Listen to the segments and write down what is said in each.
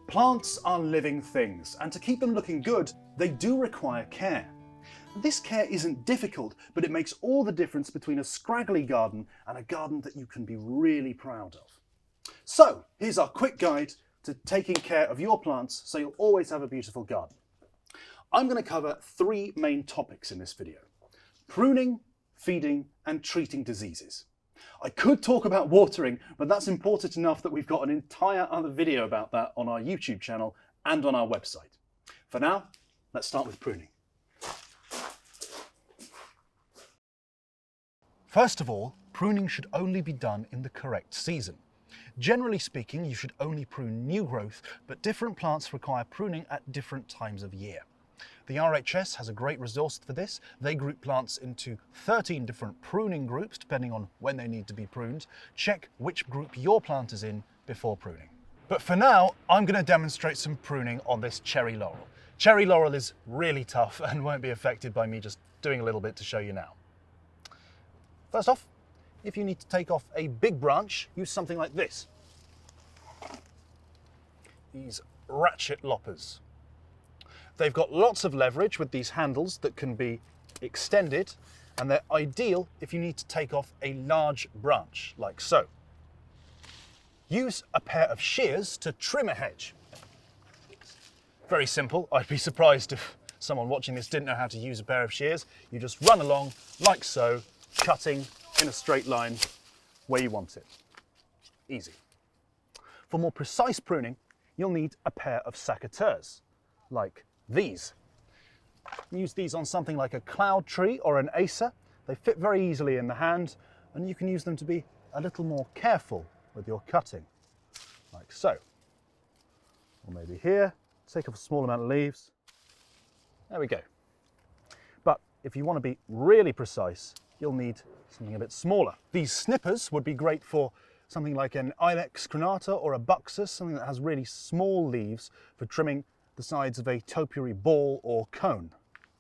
Plants are living things, and to keep them looking good, they do require care. This care isn't difficult, but it makes all the difference between a scraggly garden and a garden that you can be really proud of. So, here's our quick guide to taking care of your plants so you'll always have a beautiful garden. I'm going to cover 3 main topics in this video: pruning, feeding, and treating diseases. I could talk about watering, but that's important enough that we've got an entire other video about that on our YouTube channel and on our website. For now, let's start with pruning. First of all, pruning should only be done in the correct season. Generally speaking, you should only prune new growth, but different plants require pruning at different times of year. The RHS has a great resource for this. They group plants into 13 different pruning groups depending on when they need to be pruned. Check which group your plant is in before pruning. But for now, I'm going to demonstrate some pruning on this cherry laurel. Cherry laurel is really tough and won't be affected by me just doing a little bit to show you now. First off, if you need to take off a big branch, use something like this. These ratchet loppers. They've got lots of leverage with these handles that can be extended, and they're ideal if you need to take off a large branch, like so. Use a pair of shears to trim a hedge. Very simple. I'd be surprised if someone watching this didn't know how to use a pair of shears. You just run along like so, cutting in a straight line where you want it. Easy. For more precise pruning, you'll need a pair of secateurs, like these. Use these on something like a cloud tree or an acer. They fit very easily in the hand, and you can use them to be a little more careful with your cutting, like so. Or maybe here, take off a small amount of leaves. There we go. But if you want to be really precise, you'll need something a bit smaller. These snippers would be great for something like an Ilex crenata or a buxus, something that has really small leaves for trimming the sides of a topiary ball or cone.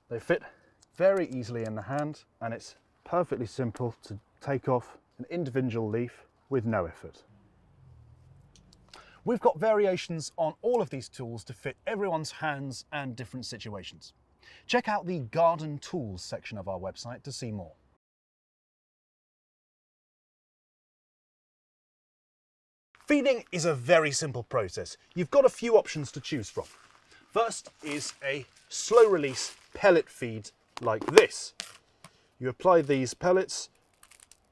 They fit very easily in the hand, and it's perfectly simple to take off an individual leaf with no effort. We've got variations on all of these tools to fit everyone's hands and different situations. Check out the Garden Tools section of our website to see more. Feeding is a very simple process. You've got a few options to choose from. First is a slow release pellet feed like this. You apply these pellets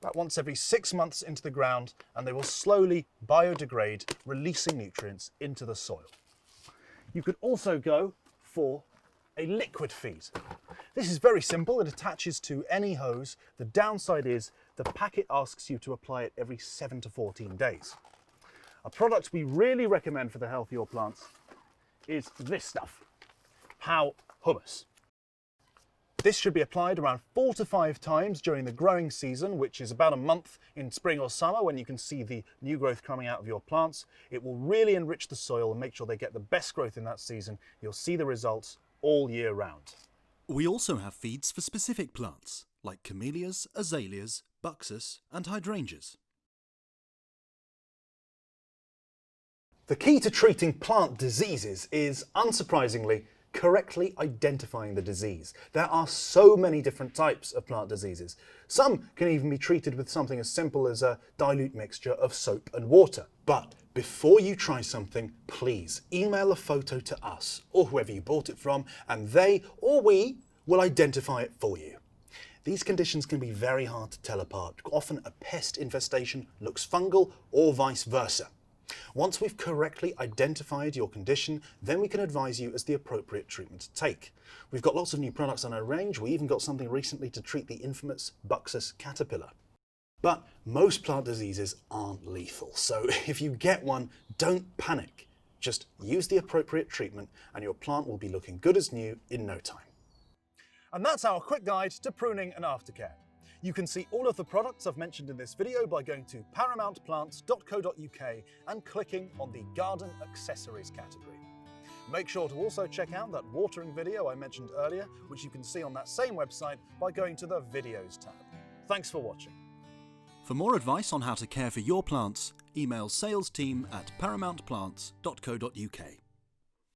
about once every 6 months into the ground, and they will slowly biodegrade, releasing nutrients into the soil. You could also go for a liquid feed. This is very simple. It attaches to any hose. The downside is the packet asks you to apply it every 7 to 14 days. A product we really recommend for the health of your plants is this stuff, How Humus. This should be applied around 4 to 5 times during the growing season, which is about a month in spring or summer when you can see the new growth coming out of your plants. It will really enrich the soil and make sure they get the best growth in that season. You'll see the results all year round. We also have feeds for specific plants, like camellias, azaleas, buxus and hydrangeas. The key to treating plant diseases is, unsurprisingly, correctly identifying the disease. There are so many different types of plant diseases. Some can even be treated with something as simple as a dilute mixture of soap and water. But before you try something, please email a photo to us or whoever you bought it from, and they or we will identify it for you. These conditions can be very hard to tell apart. Often a pest infestation looks fungal or vice versa. Once we've correctly identified your condition, then we can advise you as the appropriate treatment to take. We've got lots of new products on our range. We even got something recently to treat the infamous buxus caterpillar. But most plant diseases aren't lethal, so if you get one, don't panic. Just use the appropriate treatment and your plant will be looking good as new in no time. And that's our quick guide to pruning and aftercare. You can see all of the products I've mentioned in this video by going to paramountplants.co.uk and clicking on the Garden Accessories category. Make sure to also check out that watering video I mentioned earlier, which you can see on that same website by going to the Videos tab. Thanks for watching. For more advice on how to care for your plants, email salesteam@paramountplants.co.uk.